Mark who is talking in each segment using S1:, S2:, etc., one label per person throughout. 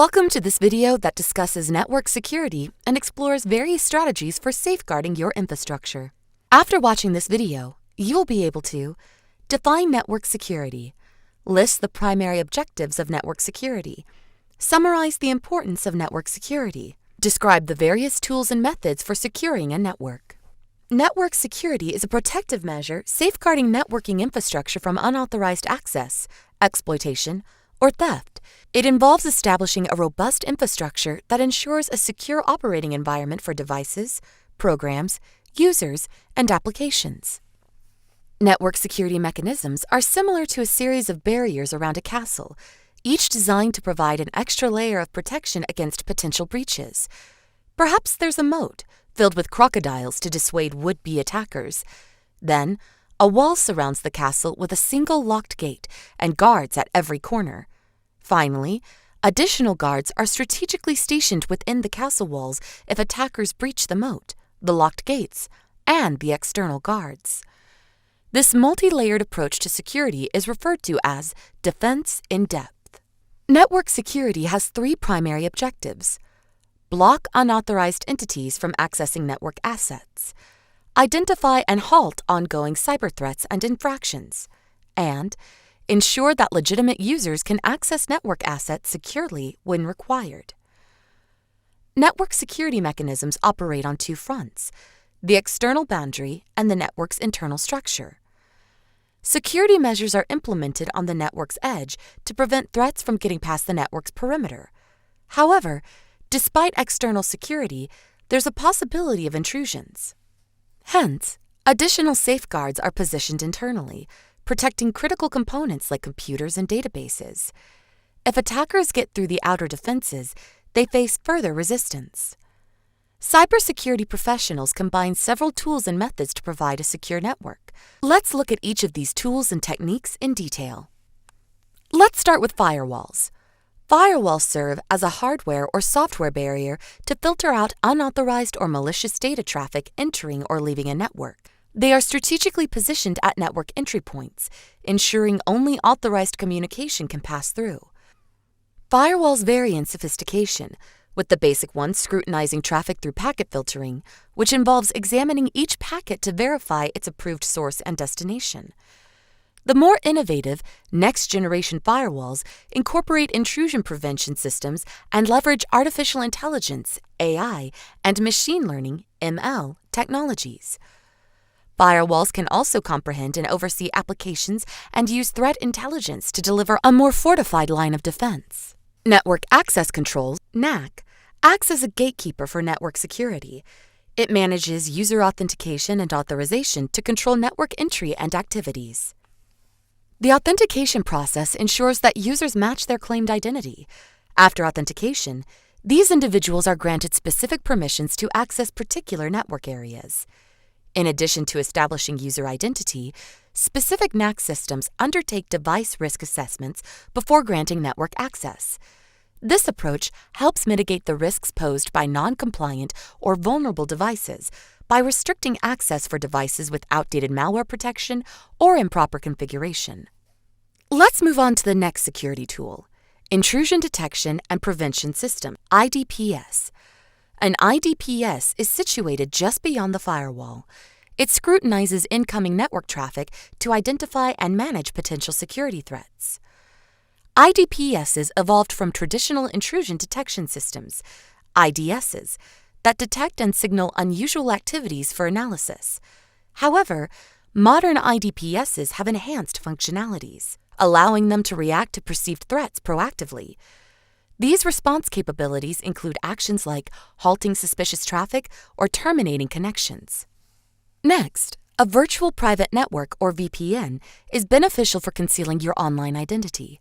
S1: Welcome to this video that discusses network security and explores various strategies for safeguarding your infrastructure. After watching this video, you will be able to define network security, list the primary objectives of network security, summarize the importance of network security, describe the various tools and methods for securing a network. Network security is a protective measure safeguarding networking infrastructure from unauthorized access, exploitation, or theft. It involves establishing a robust infrastructure that ensures a secure operating environment for devices, programs, users, and applications. Network security mechanisms are similar to a series of barriers around a castle, each designed to provide an extra layer of protection against potential breaches. Perhaps there's a moat filled with crocodiles to dissuade would-be attackers. Then, a wall surrounds the castle with a single locked gate and guards at every corner. Finally, additional guards are strategically stationed within the castle walls if attackers breach the moat, the locked gates, and the external guards. This multi-layered approach to security is referred to as defense in depth. Network security has three primary objectives: block unauthorized entities from accessing network assets, identify and halt ongoing cyber threats and infractions, and ensure that legitimate users can access network assets securely when required. Network security mechanisms operate on two fronts: the external boundary and the network's internal structure. Security measures are implemented on the network's edge to prevent threats from getting past the network's perimeter. However, despite external security, there's a possibility of intrusions. Hence, additional safeguards are positioned internally, protecting critical components like computers and databases. If attackers get through the outer defenses, they face further resistance. Cybersecurity professionals combine several tools and methods to provide a secure network. Let's look at each of these tools and techniques in detail. Let's start with firewalls. Firewalls serve as a hardware or software barrier to filter out unauthorized or malicious data traffic entering or leaving a network. They are strategically positioned at network entry points, ensuring only authorized communication can pass through. Firewalls vary in sophistication, with the basic ones scrutinizing traffic through packet filtering, which involves examining each packet to verify its approved source and destination. The more innovative, next-generation firewalls incorporate intrusion prevention systems and leverage artificial intelligence, AI, and machine learning, ML, technologies. Firewalls can also comprehend and oversee applications and use threat intelligence to deliver a more fortified line of defense. Network Access Control, NAC, acts as a gatekeeper for network security. It manages user authentication and authorization to control network entry and activities. The authentication process ensures that users match their claimed identity. After authentication, these individuals are granted specific permissions to access particular network areas. In addition to establishing user identity, specific NAC systems undertake device risk assessments before granting network access. This approach helps mitigate the risks posed by non-compliant or vulnerable devices by restricting access for devices with outdated malware protection or improper configuration. Let's move on to the next security tool: Intrusion Detection and Prevention System, IDPS. An IDPS is situated just beyond the firewall. It scrutinizes incoming network traffic to identify and manage potential security threats. IDPSs evolved from traditional intrusion detection systems, IDSs, that detect and signal unusual activities for analysis. However, modern IDPSs have enhanced functionalities, allowing them to react to perceived threats proactively. These response capabilities include actions like halting suspicious traffic or terminating connections. Next, a virtual private network, or VPN, is beneficial for concealing your online identity.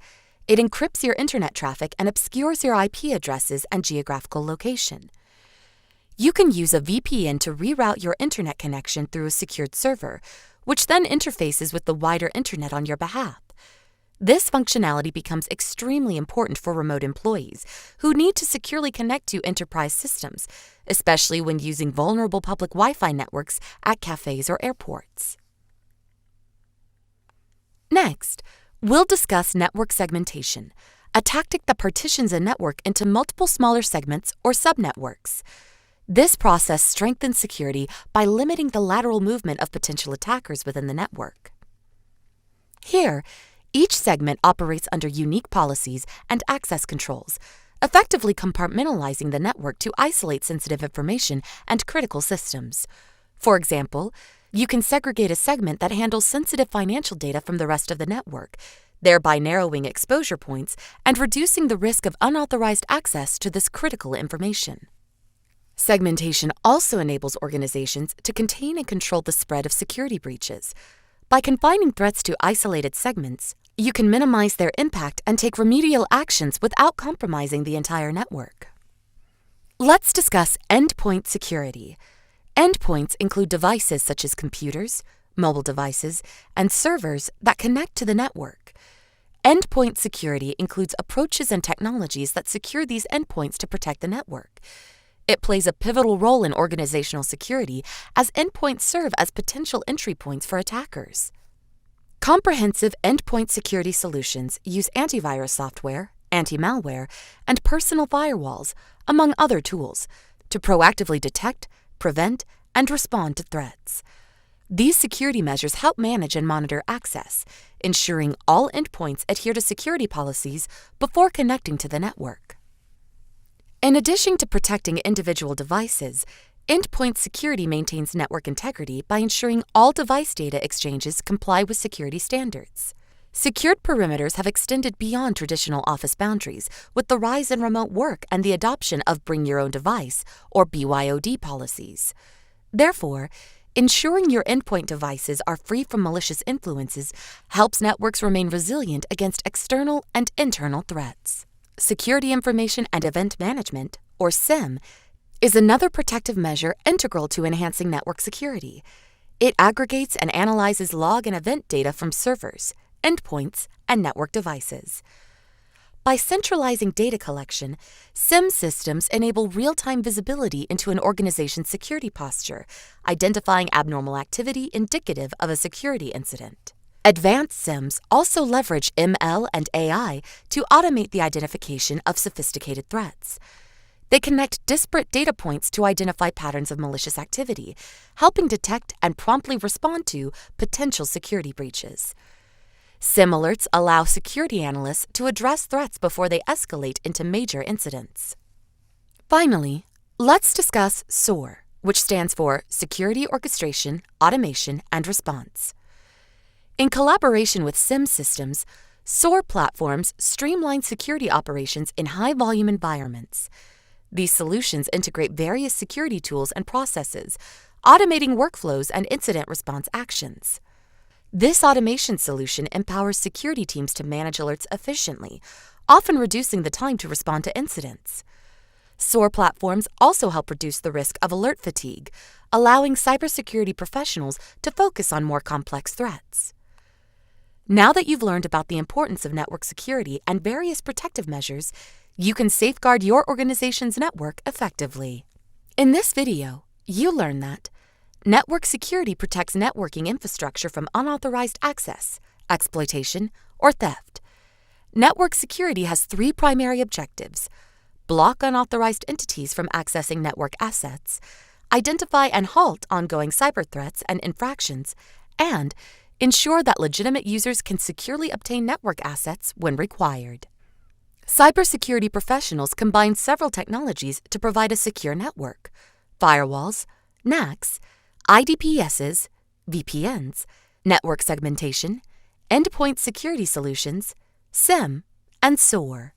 S1: It encrypts your internet traffic and obscures your IP addresses and geographical location. You can use a VPN to reroute your internet connection through a secured server, which then interfaces with the wider internet on your behalf. This functionality becomes extremely important for remote employees who need to securely connect to enterprise systems, especially when using vulnerable public Wi-Fi networks at cafes or airports. Next, we'll discuss network segmentation, a tactic that partitions a network into multiple smaller segments or subnetworks. This process strengthens security by limiting the lateral movement of potential attackers within the network. Here, each segment operates under unique policies and access controls, effectively compartmentalizing the network to isolate sensitive information and critical systems. For example, you can segregate a segment that handles sensitive financial data from the rest of the network, thereby narrowing exposure points and reducing the risk of unauthorized access to this critical information. Segmentation also enables organizations to contain and control the spread of security breaches. By confining threats to isolated segments, you can minimize their impact and take remedial actions without compromising the entire network. Let's discuss endpoint security. Endpoints include devices such as computers, mobile devices, and servers that connect to the network. Endpoint security includes approaches and technologies that secure these endpoints to protect the network. It plays a pivotal role in organizational security as endpoints serve as potential entry points for attackers. Comprehensive endpoint security solutions use antivirus software, anti-malware, and personal firewalls, among other tools, to proactively detect, prevent, and respond to threats. These security measures help manage and monitor access, ensuring all endpoints adhere to security policies before connecting to the network. In addition to protecting individual devices, endpoint security maintains network integrity by ensuring all device data exchanges comply with security standards. Secured perimeters have extended beyond traditional office boundaries with the rise in remote work and the adoption of Bring Your Own Device, or BYOD policies. Therefore, ensuring your endpoint devices are free from malicious influences helps networks remain resilient against external and internal threats. Security Information and Event Management, or SIEM, is another protective measure integral to enhancing network security. It aggregates and analyzes log and event data from servers, endpoints, and network devices. By centralizing data collection, SIEM systems enable real-time visibility into an organization's security posture, identifying abnormal activity indicative of a security incident. Advanced SIEMs also leverage ML and AI to automate the identification of sophisticated threats. They connect disparate data points to identify patterns of malicious activity, helping detect and promptly respond to potential security breaches. SIEM alerts allow security analysts to address threats before they escalate into major incidents. Finally, let's discuss SOAR, which stands for Security Orchestration, Automation, and Response. In collaboration with SIEM systems, SOAR platforms streamline security operations in high-volume environments. These solutions integrate various security tools and processes, automating workflows and incident response actions. This automation solution empowers security teams to manage alerts efficiently, often reducing the time to respond to incidents. SOAR platforms also help reduce the risk of alert fatigue, allowing cybersecurity professionals to focus on more complex threats. Now that you've learned about the importance of network security and various protective measures, you can safeguard your organization's network effectively. In this video, you learn that network security protects networking infrastructure from unauthorized access, exploitation, or theft. Network security has three primary objectives: block unauthorized entities from accessing network assets, identify and halt ongoing cyber threats and infractions, and ensure that legitimate users can securely obtain network assets when required. Cybersecurity professionals combine several technologies to provide a secure network: firewalls, NACs, IDPSs, VPNs, network segmentation, endpoint security solutions, SIEM, and SOAR.